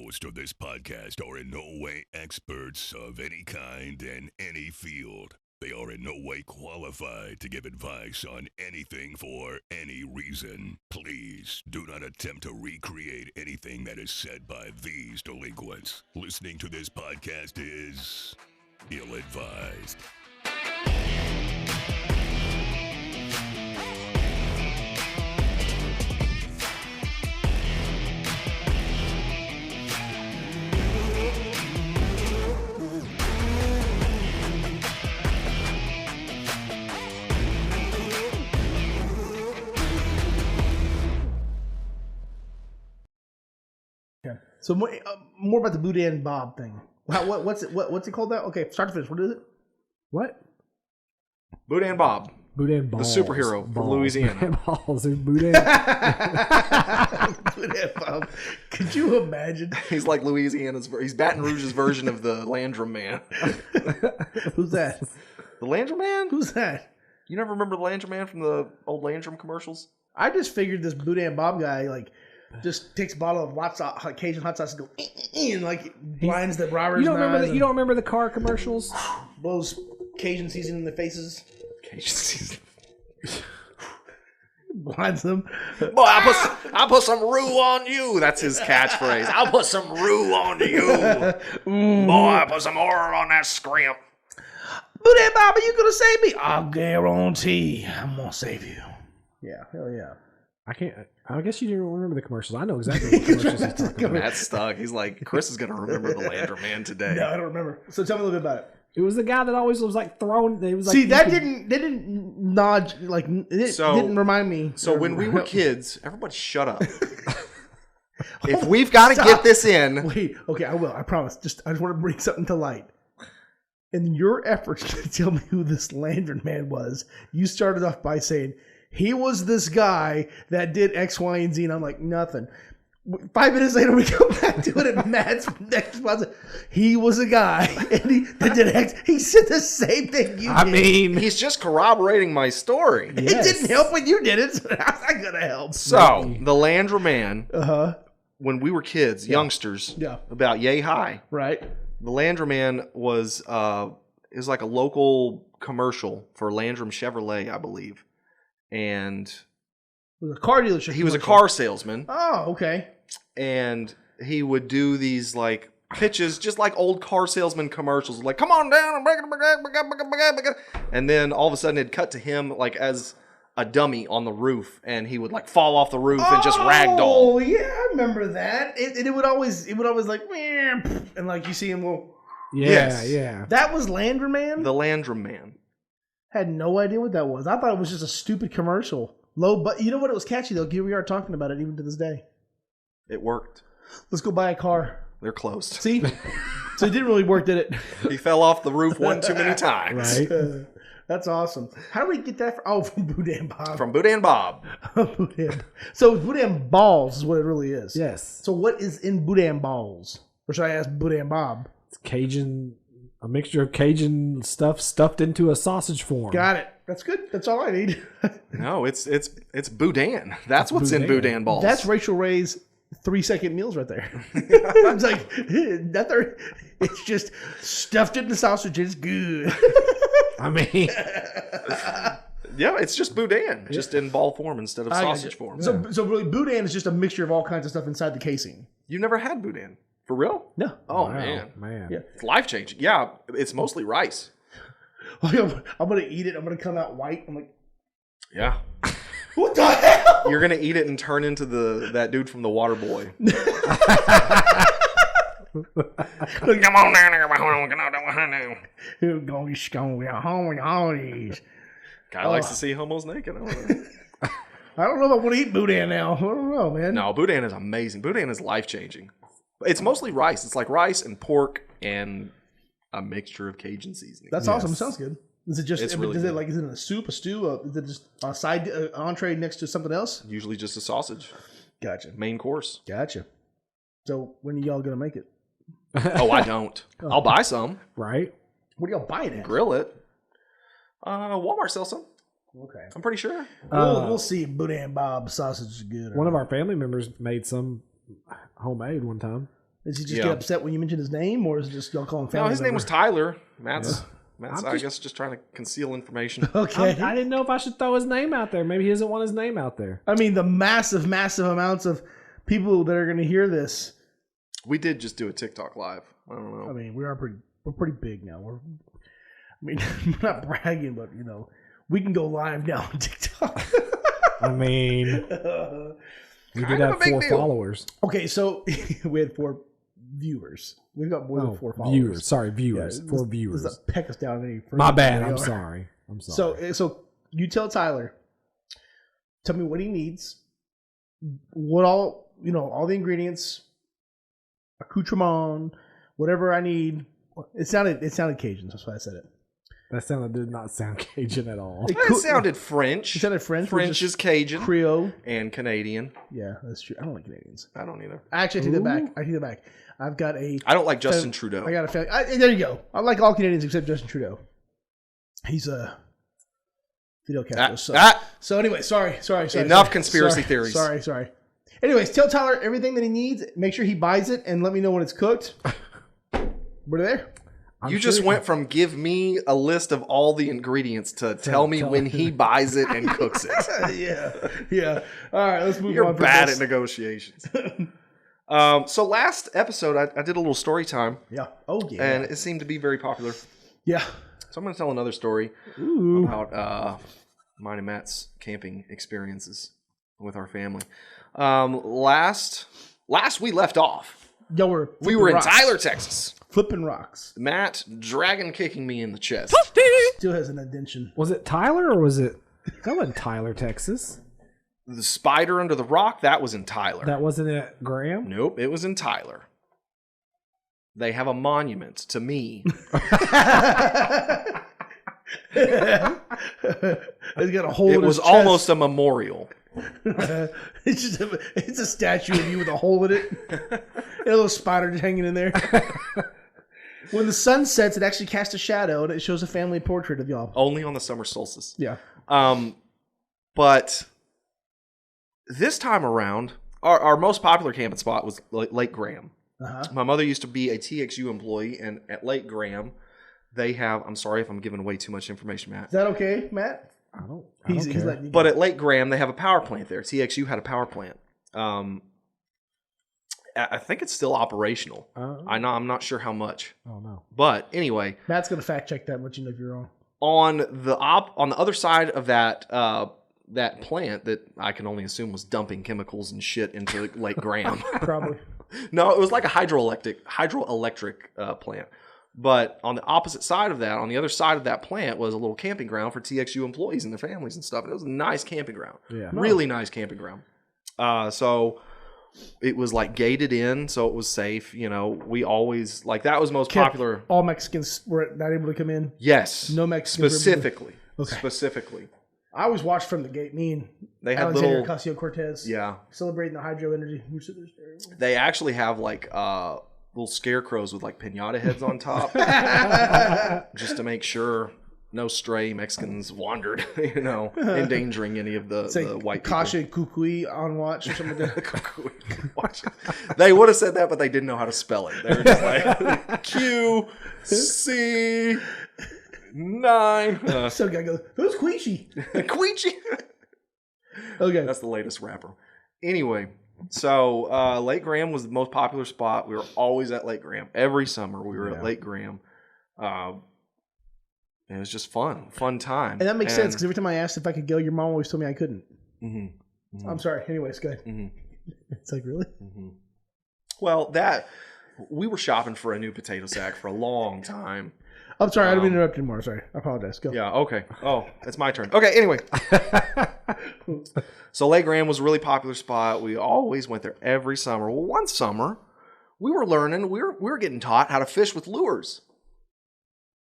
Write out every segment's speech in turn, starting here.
hosts of this podcast are in no way experts of any kind in any field. They are in no way qualified to give advice on anything for any reason. Please do not attempt to recreate anything that is said by these delinquents. Listening to this podcast is ill-advised. So more about the Boudin Bob thing. What's it called? That okay? Start to finish. What is it? What? Boudin Bob, Boudin Balls. the superhero from Louisiana. Balls. Boudin. Boudin Bob. Could you imagine? He's like he's Baton Rouge's version of the Landrum Man. Who's that? The Landrum Man? Who's that? You never remember the Landrum Man from the old Landrum commercials? I just figured this Boudin Bob guy just takes a bottle of Cajun hot sauce and go and blinds the robbers. You don't remember the car commercials? Blows Cajun seasoning in the faces. Cajun seasoning. Blinds them. Boy, I put some roux on you. That's his catchphrase. I'll put some roux on you. Boy, I put some oil on that scrimp. Boudin Bob, are you gonna save me? I'll guarantee I'm gonna save you. Yeah, hell yeah. I guess you didn't remember the commercials. I know exactly what commercials he's talking about. Matt's stuck. He's like, Chris is going to remember the Landrum Man today. No, I don't remember. So tell me a little bit about it. It was the guy that always was thrown. It was See, that didn't nod didn't remind me. So when we were kids, everybody shut up. If we've got to get this in. Wait, okay, I will. I promise. I just want to bring something to light. In your efforts to tell me who this Landrum Man was, you started off by saying, he was this guy that did X, Y, and Z, and I'm like, nothing. 5 minutes later, we come back to it, and Matt's next response, he was a guy, and that did X. He said the same thing you did. I mean, he's just corroborating my story. It didn't help when you did it, so how's that going to help? So, the Landrum Man, when we were kids, youngsters, about yay high, right? The Landrum Man was like a local commercial for Landrum Chevrolet, I believe. And it was a car dealership. He was a car salesman. Oh, okay. And he would do these pitches, just like old car salesman commercials, like "Come on down," and then all of a sudden it'd cut to him as a dummy on the roof, and he would fall off the roof and just ragdoll. Oh yeah, I remember that. It would always and you see him go. Yeah. That was Landrum Man. The Landrum Man. Had no idea what that was. I thought it was just a stupid commercial. But you know what? It was catchy though. Here we are talking about it even to this day. It worked. Let's go buy a car. They're closed. See? So it didn't really work, did it? He fell off the roof one too many times. Right. That's awesome. How do we get that? From Boudin Bob. From Boudin Bob. So Boudin Balls is what it really is. Yes. So what is in Boudin Balls? Or should I ask Boudin Bob? It's Cajun. A mixture of Cajun stuff stuffed into a sausage form. Got it. That's good. That's all I need. No, it's Boudin. That's what's in Boudin Balls. That's Rachel Ray's 3-second meals right there. It's like it's just stuffed into sausage. It's good. I mean, yeah, it's just Boudin, just in ball form instead of sausage form. So really, Boudin is just a mixture of all kinds of stuff inside the casing. You never had Boudin? For real? No. Oh, wow, man. Yeah. It's life-changing. Yeah, it's mostly rice. I'm going to eat it. I'm going to come out white. I'm like, yeah. What the hell? You're going to eat it and turn into that dude from The Water Boy. Come on down there. Guy likes to see homos naked. I don't know if I want to eat Boudin now. I don't know, man. No, Boudin is amazing. Boudin is life-changing. It's mostly rice. It's like rice and pork and a mixture of Cajun seasoning. That's awesome. Sounds good. Is it just? Is really it is it in a soup, a stew? Is it just a side entree next to something else? Usually just a sausage. Gotcha. Main course. Gotcha. So when are y'all gonna make it? Oh, I don't. I'll buy some. right? What are y'all buying at? Grill it. Walmart sells some. Okay. I'm pretty sure. We'll see if Boudin Bob sausage is good. One of our family members made some homemade one time. Does he just Yeah. get upset when you mention his name, or is it just y'all call him family No, his name member? was Tyler. Matt's, I'm I guess, just trying to conceal information. Okay. I didn't know if I should throw his name out there. Maybe he doesn't want his name out there. I mean, the massive amounts of people that are going to hear this. We did just do a TikTok live. I don't know. I mean, we're pretty big now. We're not bragging, but we can go live now on TikTok. I mean, we Kind did of a have big 4 deal. followers. Okay, so we had 4 viewers. We've got more than 4 followers. Viewers. Sorry, Yeah, viewers. 4 viewers. Does that peck us down any further My bad. than we I'm are? sorry. I'm sorry. So you tell Tyler. Tell me what he needs. What all the ingredients, accoutrement, whatever I need. It sounded Cajun. That's why I said it. That did not sound Cajun at all. It sounded French. It sounded French. French is Cajun Creole. and Canadian. Yeah, that's true. I don't like Canadians. I don't either. Actually, I take that back. I've got a. I don't like Justin Trudeau. I got a family. There you go. I like all Canadians except Justin Trudeau. He's a Fidel Castro. So anyway, sorry. Enough conspiracy theories. Sorry. Anyways, tell Tyler everything that he needs. Make sure he buys it and let me know when it's cooked. We're there. You just went from give me a list of all the ingredients to tell me when he buys it and cooks it. Yeah. All right, let's move on. You're from bad this. at negotiations. So last episode, I did a little story time, Yeah. Oh yeah. and it seemed to be very popular. Yeah. So I'm going to tell another story about mine and Matt's camping experiences with our family. Last we left off, Y'all were. we were in rocks. Tyler, Texas. Flipping rocks. Matt dragon kicking me in the chest. Still has an indention. Was it Tyler or was it? That wasn't Tyler, Texas. The spider under the rock, that was in Tyler. That wasn't it, Graham. Nope, it was in Tyler. They have a monument to me. He's got a hole. It in his was chest. almost a memorial. It's a statue of you with a hole in it. And a little spider just hanging in there. When the sun sets, it actually casts a shadow and it shows a family portrait of y'all. Only on the summer solstice. Yeah. But this time around, our most popular camping spot was Lake Graham. Uh-huh. My mother used to be a TXU employee, and at Lake Graham, they have. I'm sorry if I'm giving away too much information, Matt. Is that okay, Matt? I don't He's care. letting you But at Lake Graham, they have a power plant there. TXU had a power plant. I think it's still operational. I'm not sure how much. Oh no. But anyway, Matt's gonna fact check that. Let you know if you're wrong. on the other side of that that plant that I can only assume was dumping chemicals and shit into Lake Graham. Probably. No, it was like a hydroelectric plant. But on the opposite side of that, on the other side of that plant, was a little camping ground for TXU employees and their families and stuff. And it was a nice camping ground. Yeah. Really nice camping ground. So it was like gated in, so it was safe. We always that was most popular. All Mexicans were not able to come in. Yes. No Mexicans. Specifically. Okay. Specifically. I always watched from the gate. Me and They had Alexander little. Ocasio-Cortez. Yeah. Celebrating the hydro energy. They actually have little scarecrows with pinata heads on top, just to make sure no stray Mexicans wandered, endangering any of the white people. Kasha Kukui on watch or something like that. They would have said that, but they didn't know how to spell it. They were just like QC9. Some guy goes, "Who's Queechy?" Queechy. Okay. That's the latest rapper. Anyway, so Lake Graham was the most popular spot. We were always at Lake Graham. Every summer we were at Lake Graham. It was just fun time. And that makes sense because every time I asked if I could go, your mom always told me I couldn't. Mm-hmm. I'm sorry. Anyways, go ahead. Mm-hmm. It's like, really? Mm-hmm. Well, we were shopping for a new potato sack for a long time. I'm sorry. I don't mean to interrupt anymore. Sorry. I apologize. Go. Yeah, okay. Oh, it's my turn. Okay, anyway. So Lake Graham was a really popular spot. We always went there every summer. Well, one summer, we were learning, we were getting taught how to fish with lures.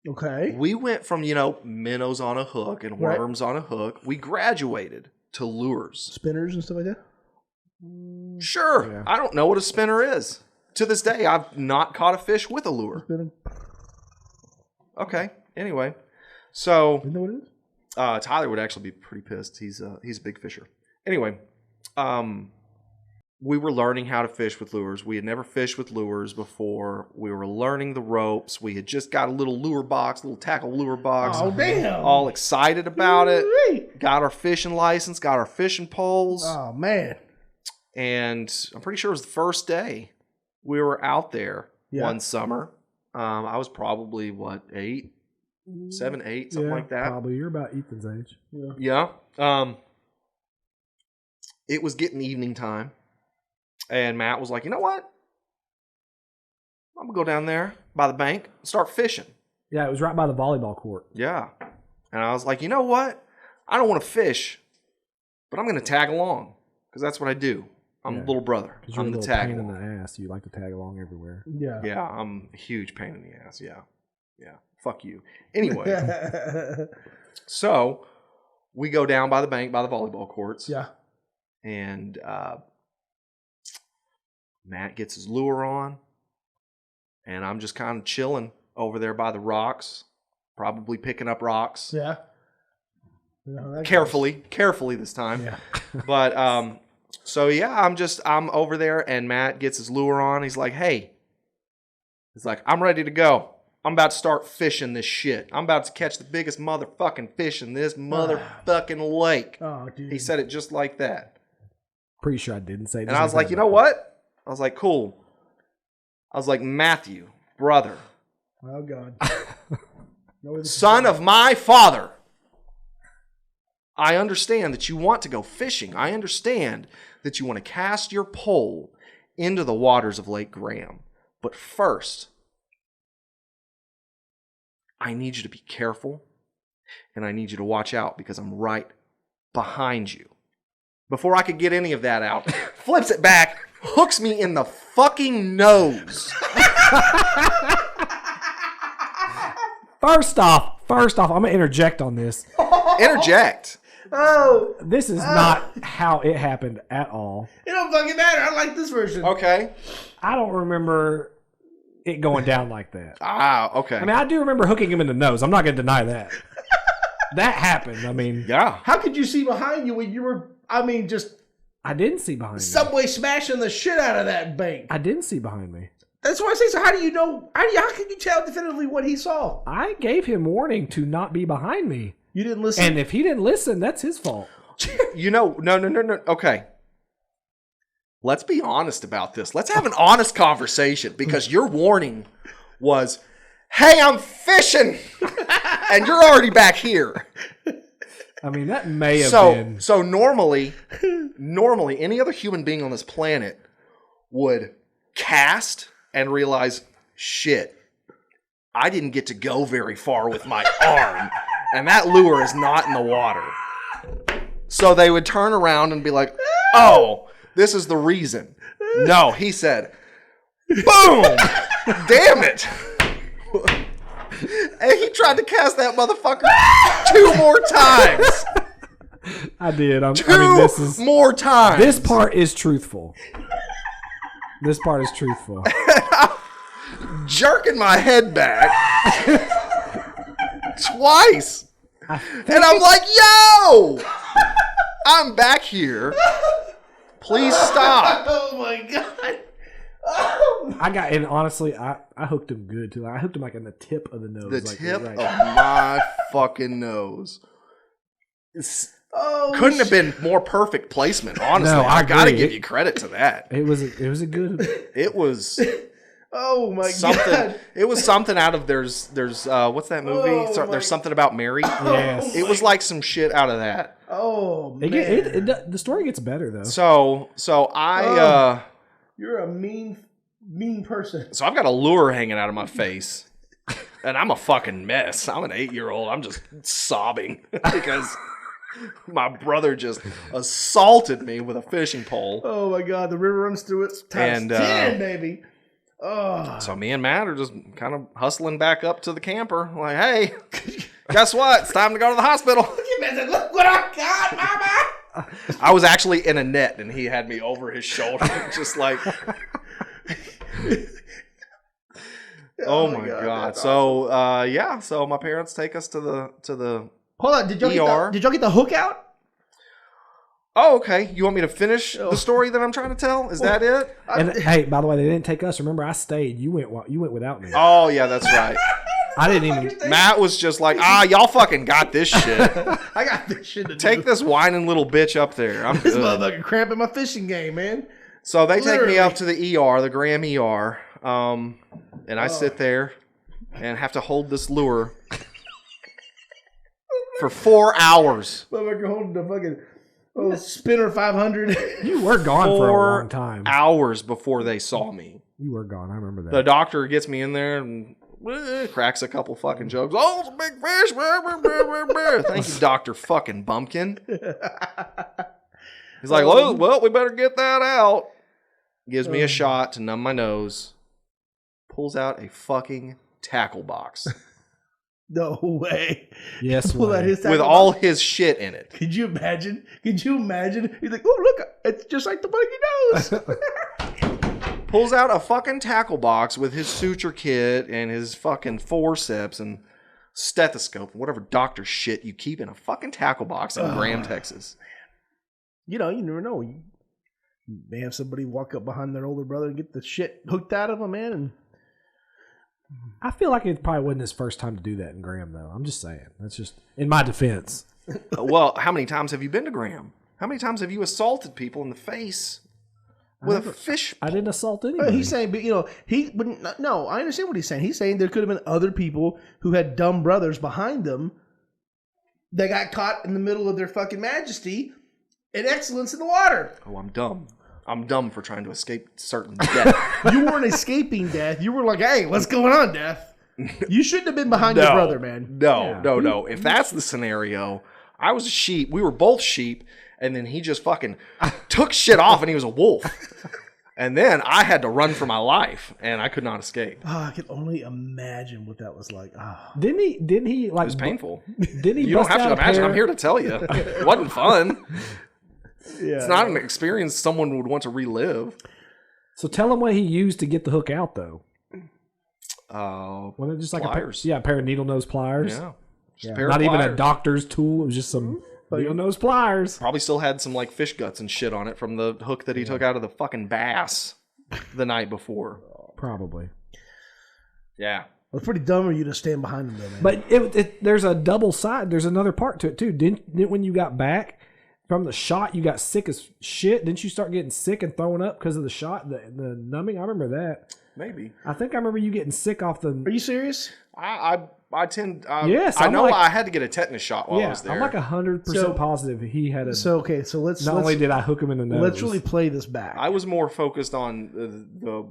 Okay. We went from, minnows on a hook and worms on a hook. We graduated to lures. Spinners and stuff like that? Sure. Yeah. I don't know what a spinner is. To this day, I've not caught a fish with a lure. Spinner. Okay. Anyway, so You know what it is? Tyler would actually be pretty pissed. He's a big fisher. Anyway, we were learning how to fish with lures. We had never fished with lures before. We were learning the ropes. We had just got a little lure box, little tackle lure box. Oh, damn. All excited about it. Woo-wee. Got our fishing license, got our fishing poles. Oh, man. And I'm pretty sure it was the first day we were out there one summer. I was probably, 7, 8, something like that. Probably. You're about Ethan's age. Yeah. It was getting evening time. And Matt was like, you know what? I'm going to go down there by the bank and start fishing. Yeah, it was right by the volleyball court. Yeah. And I was like, you know what? I don't want to fish, but I'm going to tag along because that's what I do. I'm the little brother. I'm the tag pain in along. the ass. You like to tag along everywhere. Yeah. Yeah, I'm a huge pain in the ass. Yeah. Yeah. Fuck you. Anyway, so we go down by the bank by the volleyball courts. Yeah. And Matt gets his lure on, and I'm just kind of chilling over there by the rocks, probably picking up rocks. Yeah. Carefully this time. Yeah. But so yeah, I'm over there, and Matt gets his lure on. He's like, hey, I'm ready to go. I'm about to start fishing this shit. I'm about to catch the biggest motherfucking fish in this motherfucking lake. Oh, dude. He said it just like that. Pretty sure I didn't say. And I was like, you know what? I was like, cool. I was like, Matthew, brother, Oh, God. son of my father, I understand that you want to go fishing. I understand that you want to cast your pole into the waters of Lake Graham. But first, I need you to be careful, and I need you to watch out because I'm right behind you. Before I could get any of that out, flips it back, hooks me in the fucking nose. First off, I'm going to interject on this. Interject. Oh, This is not how it happened at all. it don't fucking matter. I like this version. Okay. I don't remember it going down like that. Okay. I mean, I do remember hooking him in the nose. I'm not going to deny that. That happened. I mean, Yeah. How could you see behind you when you were, just I didn't see behind me. subway smashing the shit out of that bank? I didn't see behind me. That's why I say, so how do you know? How can you tell definitively what he saw? I gave him warning to not be behind me. You didn't listen. And if he didn't listen, that's his fault. You know, no. Okay. Let's be honest about this. Let's have an honest conversation because your warning was, hey, I'm fishing. And you're already back here. I mean, that may have been. So normally, any other human being on this planet would cast and realize, shit, I didn't get to go very far with my arm. And that lure is not in the water. So they would turn around and be like, oh, this is the reason. No, he said, boom! Damn it! And he tried to cast that motherfucker 2 more times. I did. Two more times. This part is truthful. This part is truthful. Jerking my head back twice. And I'm like, yo! I'm back here. Please stop. Oh my God. I got, and honestly, I hooked him good too. I hooked him like in the tip of the nose. The like, tip right. of my fucking nose. Couldn't have been more perfect placement, honestly. No, I I gotta agree. give you credit to that. It was a good. It was Oh my something. God. It was something out of there's what's that movie? Oh, my- There's something about Mary. Yes. It was like some shit out of that. Oh man. The story gets better though. So I You're a mean person. so I've got a lure hanging out of my face. And I'm a fucking mess. I'm an 8-year-old. I'm just sobbing because my brother just assaulted me with a fishing pole. Oh my God, the river runs through it. Times And, 10, baby. Oh. So me and Matt are just kind of hustling back up to the camper. Like, hey, guess what? It's time to go to the hospital. Look what I got, mama. I was actually in a net and he had me over his shoulder. Just like, oh my God. So, yeah. So my parents take us to the Hold on, did y'all ER. get the hook out? Oh, okay. You want me to finish the story that I'm trying to tell? Is that it? And hey, by the way, they didn't take us. Remember, I stayed. You went without me. Oh, yeah, that's right. I didn't even. Matt was just like, y'all fucking got this shit. I got this shit to Take do. this whining little bitch up there. I'm This good. motherfucker cramping my fishing game, man. So they take me Literally. up to the ER, the Graham ER, and I sit there and have to hold this lure for 4 hours. Motherfucker holding the fucking spinner 500. You were gone for a 4 long time. hours before they saw me. You were gone. I remember that. The doctor gets me in there and cracks a couple fucking jokes. Oh, it's a big fish. Brr, brr, brr, brr, brr. Thank you, Dr. fucking Bumpkin. He's like, well, we better get that out. Gives me a shot to numb my nose. Pulls out a fucking tackle box No way. Yes, Pull out way. his with tackle all box. his shit in it. Could you imagine? He's like, oh, look, it's just like the fucking nose. Pulls out a fucking tackle box with his suture kit and his fucking forceps and stethoscope, whatever doctor shit you keep in a fucking tackle box in Graham, Texas. You know, you never know. You may have somebody walk up behind their older brother and get the shit hooked out of him, man. And I feel like it probably wasn't his first time to do that in Graham, though. I'm just saying. That's just in my defense. Well, how many times have you been to Graham? How many times have you assaulted people in the face with a fish? I didn't assault anybody. he's saying, but you know, he wouldn't. No, I understand what he's saying. He's saying there could have been other people who had dumb brothers behind them that got caught in the middle of their fucking majesty and excellence in the water. Oh, I'm dumb. I'm dumb for trying to escape certain death. You weren't escaping death. You were like, hey, what's going on, death? You shouldn't have been behind your brother, man. No. If that's the scenario, I was a sheep. We were both sheep. And then he just fucking took shit off and he was a wolf. And then I had to run for my life and I could not escape. Oh, I can only imagine what that was like. Oh. Didn't he like? It was painful. Didn't he? You don't bust have to out a imagine. pair- I'm here to tell you. It wasn't fun. Yeah. It's not an experience someone would want to relive. So tell him what he used to get the hook out, though. Wasn't it just like Pliers. a pair of needle nose pliers? Yeah. Just Yeah, a pair of not even a pliers. doctor's tool. It was just some needle nose pliers. Probably still had some like fish guts and shit on it from the hook that he took out of the fucking bass the night before. Probably. Yeah. It was pretty dumb of you to stand behind him, though, man. But there's a double side. There's another part to it too. Didn't when you got back from the shot, you got sick as shit? Didn't you start getting sick and throwing up because of the shot, the numbing? I remember that. Maybe. I think I remember you getting sick off the. Are you serious? I tend. Yes, I I'm know like- I had to get a tetanus shot while I Yeah, was there. I'm like 100% So- positive he had a. So okay, so let's not only did I hook him in the nose. let's really play this back. I was more focused on the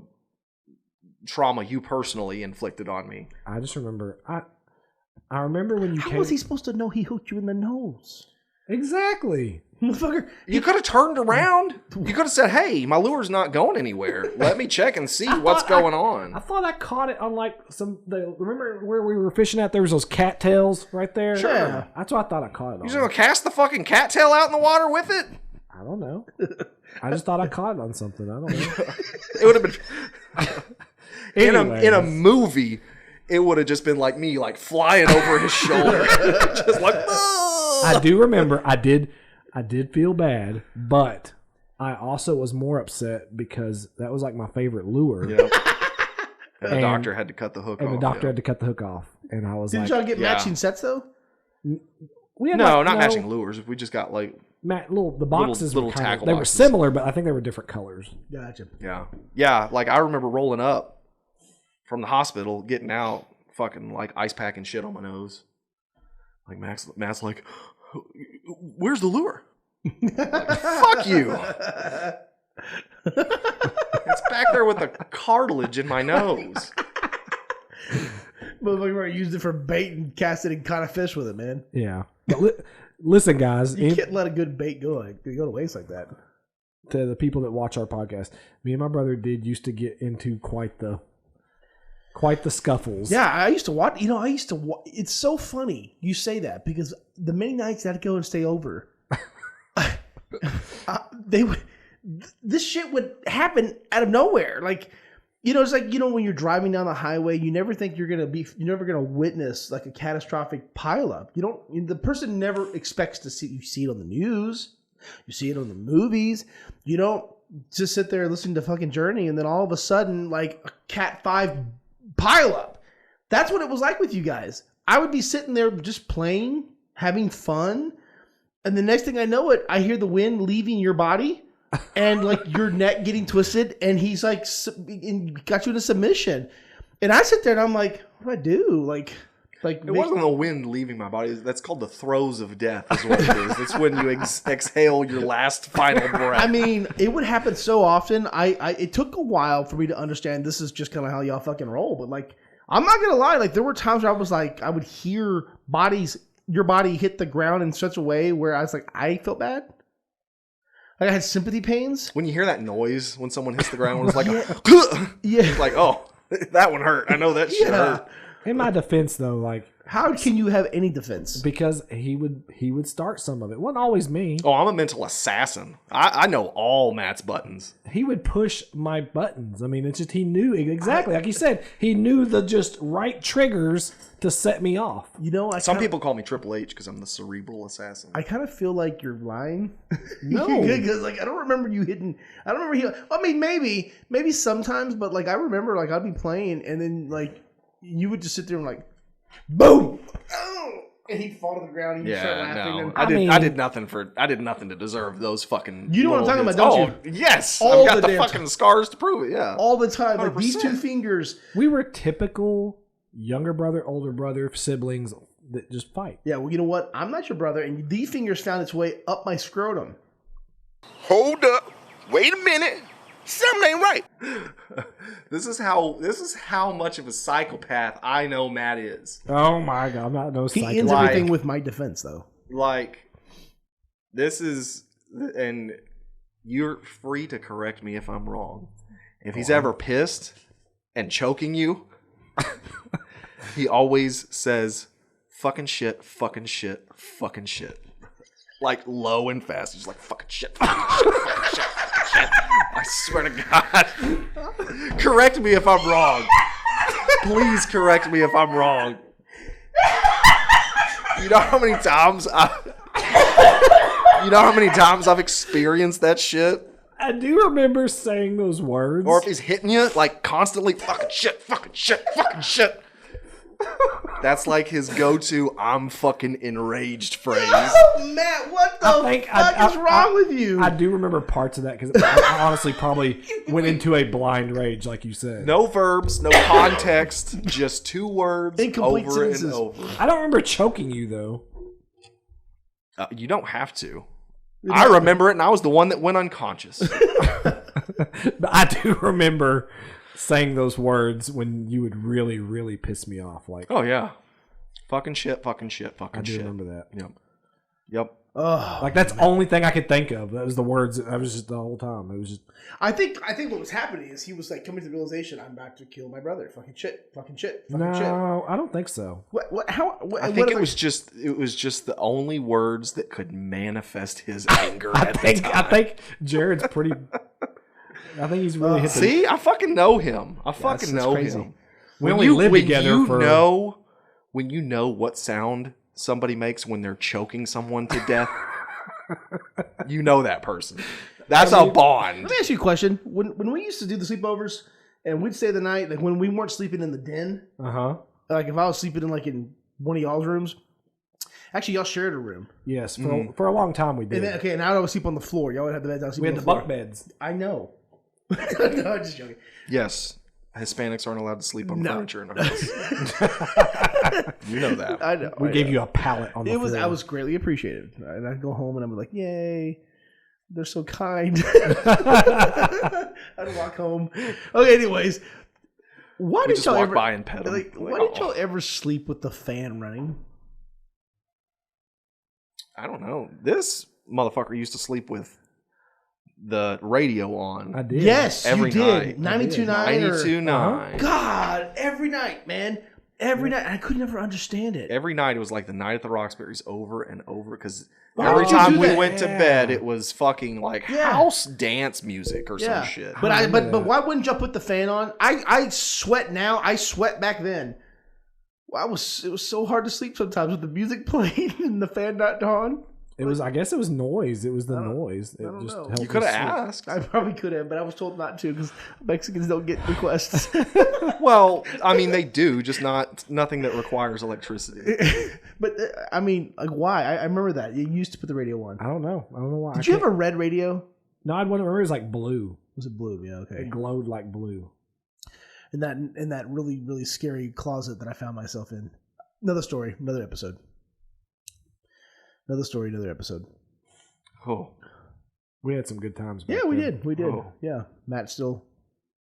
trauma you personally inflicted on me. I just remember. I remember when you How came. was he supposed to know he hooked you in the nose? Exactly. Motherfucker. You could have turned around. You could have said, "Hey, my lure's not going anywhere. Let me check and see what's going I on." thought I caught it on like remember where we were fishing at? There was those cattails right there. Sure. Yeah, that's what I thought I caught it on. You just gonna cast the fucking cattail out in the water with it? I don't know. I just thought I caught it on something. I don't know. It would have been in Anyways. a movie. It would have just been like me, like flying over his shoulder, just like. I do remember. I did feel bad, but I also was more upset because that was like my favorite lure, Yep. And the And- doctor had to cut the hook off. and the doctor yeah. had to cut the hook off, and I was Didn't like, y'all get Yeah. matching sets though? we had No, like, not matching lures. We just got like, the boxes little were kind tackle of, they were boxes. similar, but I think they were different colors. Gotcha. yeah. Like I remember rolling up from the hospital, getting out, fucking like ice packing shit on my nose. Like Matt's like, "Where's the lure?" Like, fuck you. It's back there with the cartilage in my nose. Motherfucker used it for bait and cast it and caught a fish with it, man. Yeah. But listen, guys, You can't let a good bait go to waste like that. to the people that watch our podcast, me and my brother used to get into quite the scuffles. Yeah, I used to watch. You know, it's so funny you say that because the many nights I'd go and stay over, this shit would happen out of nowhere. Like, you know, it's like, you know, when you're driving down the highway, you never think you're never gonna witness like a catastrophic pileup. The person never expects to see it on the news. You see it on the movies. You don't just sit there listening to fucking Journey and then all of a sudden, like, a Cat 5 pile up. That's what it was like with you guys. I would be sitting there just playing, having fun, and the next thing I know it, I hear the wind leaving your body and, like, your neck getting twisted, and he's, like, got you in a submission. And I sit there and I'm like, what do I do? Like it wasn't the wind leaving my body. That's called the throes of death, is what it is. It's when you exhale your last final breath. I mean, it would happen so often. It took a while for me to understand this is just kind of how y'all fucking roll. But, like, I'm not gonna lie. Like, there were times where I was like, I would hear your body hit the ground in such a way where I was like, I felt bad. Like, I had sympathy pains. When you hear that noise when someone hits the ground, it's like, Yeah. it's like, oh, that one hurt. I know that shit hurt. In my defense, though, like, how can you have any defense? because he would start some of it. It wasn't always me. Oh, I'm a mental assassin. I know all Matt's buttons. He would push my buttons. I mean, it's just he knew exactly, like you said, he knew the just right triggers to set me off. You know, Some people call me Triple H because I'm the cerebral assassin. I kind of feel like you're lying. No. Because, like, I don't remember you hitting. I don't remember I mean, maybe sometimes, but, like, I remember, like, I'd be playing and then, like, you would just sit there and, like, boom, oh, and he'd fall to the ground and you'd start laughing. No, And I did nothing to deserve those fucking. You know what I'm talking hits. about, don't you? Yes, All I've got the the damn fucking scars to prove it. Yeah, all the time, like, these 2 100%. fingers. We were typical younger brother, older brother siblings that just fight. Yeah, well, you know what? I'm not your brother, and these fingers found its way up my scrotum. Hold up. Wait a minute. Something ain't right. This is how much of a psychopath I know Matt is. Oh my god, I'm not no He psycho. ends Like- everything with my defense, though. Like, this is, and you're free to correct me if I'm wrong. If he's ever pissed and choking you, he always says, fucking shit, fucking shit, fucking shit. Like, low and fast. He's like, fucking shit, fucking shit, fucking shit, fucking shit. I swear to God. Correct me if I'm wrong. Please correct me if I'm wrong. You know how many times I've experienced that shit? I do remember saying those words. Or if he's hitting you, like, constantly, fucking shit, fucking shit, fucking shit. That's like his go-to, I'm fucking enraged phrase. Matt, what the fuck is wrong with you? I do remember parts of that because I honestly probably went into a blind rage, like you said. No verbs, no context, just 2 words Incomplete over sentences. and over. I don't remember choking you though. You don't have to. I remember it, and I was the one that went unconscious. But I do remember saying those words when you would really, really piss me off. Like, Oh, yeah. Fucking shit, fucking shit, fucking I do shit. remember that. Yep. Ugh. Like that's the only thing I could think of. That was the words. That was just the whole time. It was just. I think what was happening is he was, like, coming to the realization, I'm about to kill my brother. Fucking shit, fucking shit, fucking shit. No, I don't think so. What? How? What, I what think other- it was just the only words that could manifest his anger at the I time. think Jared's pretty. I think he's really hit the. See, I fucking know him. I fucking that's know crazy. him. We only lived together for. When you know what sound somebody makes when they're choking someone to death, you know that person. That's a bond. Let me ask you a question. When we used to do the sleepovers and we'd stay the night, like when we weren't sleeping in the den, Uh huh. like if I was sleeping in one of y'all's rooms, actually y'all shared a room. Yes, for a long time we did. And then, okay, and I would sleep on the floor. Y'all would have the beds. I would sleep We on had the floor. bunk beds. I know. No, I'm just joking. Yes, Hispanics aren't allowed to sleep on No. furniture in our house. You know that. I know. We I gave know. you a pallet on the It floor. was. I was greatly appreciated, and I'd go home and I'm like, "Yay, they're so kind." I'd walk home. Okay, anyways, why We did just y'all walk ever by and pet them. like? Why did y'all ever sleep with the fan running? I don't know. This motherfucker used to sleep with the radio on. I did. Yes, Every you did. night. 92.9 or 92.9. God, every night, man, every night. I could never understand it. Every night it was like the Night at the Roxbury's over and over because Why every would you time do we that? went to bed, it was fucking like Yeah. house dance music or Yeah, some shit. but I remember but that. why wouldn't y'all put the fan on? I sweat now. I sweat back then. It was so hard to sleep sometimes with the music playing and the fan not on. It was. I guess it was noise. It was the noise. It I don't just know. helped You could us have sleep. asked. I probably could have, but I was told not to because Mexicans don't get requests. Well, I mean, they do, just nothing that requires electricity. But I mean, like, why? I remember that you used to put the radio on. I don't know. I don't know why. Did you have a red radio? No, I remember. It was like blue. Was it blue? Yeah, okay. It glowed like blue. In that really really scary closet that I found myself in. Another story, another episode. Another story, another episode. Oh, We had some good times. Back Yeah, we then. did. We did. Oh. Yeah, Matt still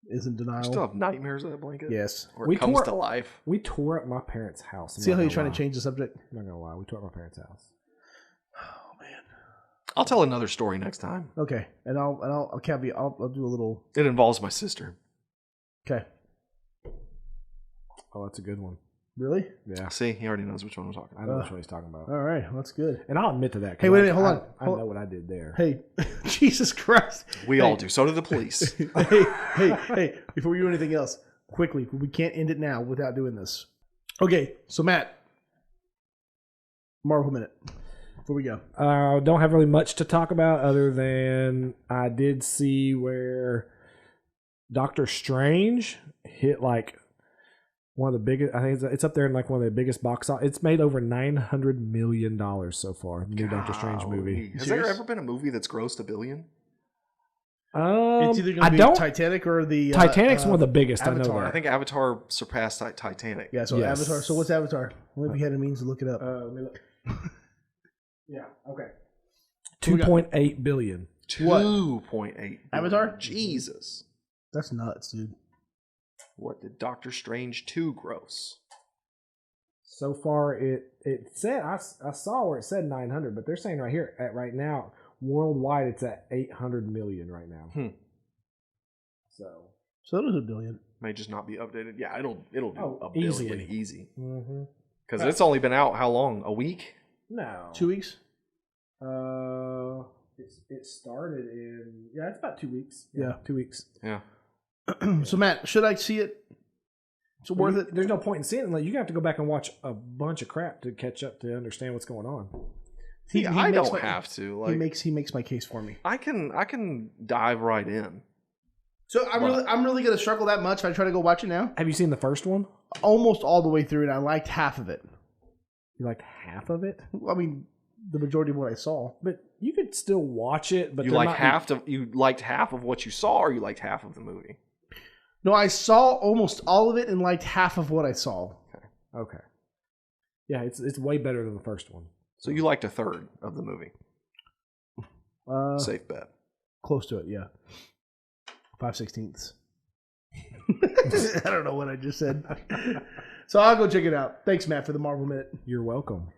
is in denial. you still have nightmares of that blanket? Yes. Or We it comes tore- to life. We tore up my parents' house. I'm See not how you're gonna trying lie. to change the subject? I'm not gonna lie. We tore up my parents' house. Oh man. I'll tell another story next time. Okay, and I'll caveat. I'll do a little. It involves my sister. Okay. Oh, that's a good one. Really? Yeah, See, he already knows which one I'm talking I about. know which one he's talking about. All right. Well, that's good. And I'll admit to that. 'cause Hey, wait, hold on. I Hold- know what I did there. Hey, Jesus Christ. We all do. So do the police. Hey, before we do anything else, quickly, we can't end it now without doing this. Okay, so Matt, Marvel Minute. Before we go. Don't have really much to talk about other than I did see where Doctor Strange hit like one of the biggest. I think it's up there in like one of the biggest box office. It's made over $900 million so far. The new Doctor Strange movie. Has Serious? there ever been a movie that's grossed $1 billion? It's either I going to be don't. Titanic or the Titanic's one of the biggest. Avatar. I know I that. think Avatar surpassed Titanic. Yeah, so Yes. Avatar. So what's Avatar? What if you had a means to look it up? Let me look. Yeah. Okay. we got? 2.8 billion. 2.8. Avatar? Jesus. That's nuts, dude. What did Doctor Strange 2 gross? So far, it said I saw where it said 900, but they're saying right here at right now worldwide it's at 800 million right now. So So it was $1 billion. May just not be updated. Yeah, it'll do Oh, $1 billion easily. easy. mm-hmm. Because it's only been out how long? A week? No 2 weeks. it started in it's about 2 weeks. Yeah. 2 weeks. Yeah. So Matt, should I see it? Is it worth it? There's no point in seeing it. Like, you have to go back and watch a bunch of crap to catch up to understand what's going on. See, I makes don't my- have to. He Like, makes my case for me. I can dive right in. So I'm really gonna struggle that much if I try to go watch it now. Have you seen the first one? Almost all the way through, and I liked half of it. You liked half of it, I mean, the majority of what I saw. but you could still watch it. But You there like might be- you liked half of what you saw, or you liked half of the movie? No, I saw almost all of it and liked half of what I saw. Okay. Yeah, it's way better than the first one. So you liked a third of the movie. Safe bet. Close to it, yeah. 5/16. I don't know what I just said. So I'll go check it out. Thanks, Matt, for the Marvel Minute. It You're welcome.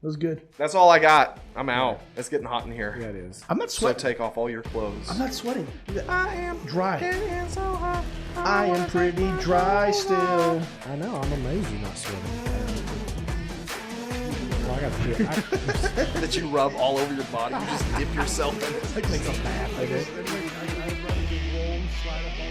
was good. That's all I got. I'm out. It's getting hot in here. Yeah, it is. I'm not So sweating. take off all your clothes. I'm not sweating. I am Dry. getting so hot. I am pretty dry still. I know. I'm amazed you're not sweating. Well, I got to do it. That you rub all over your body. You just dip yourself in it. Like a bath. I roll and slide up all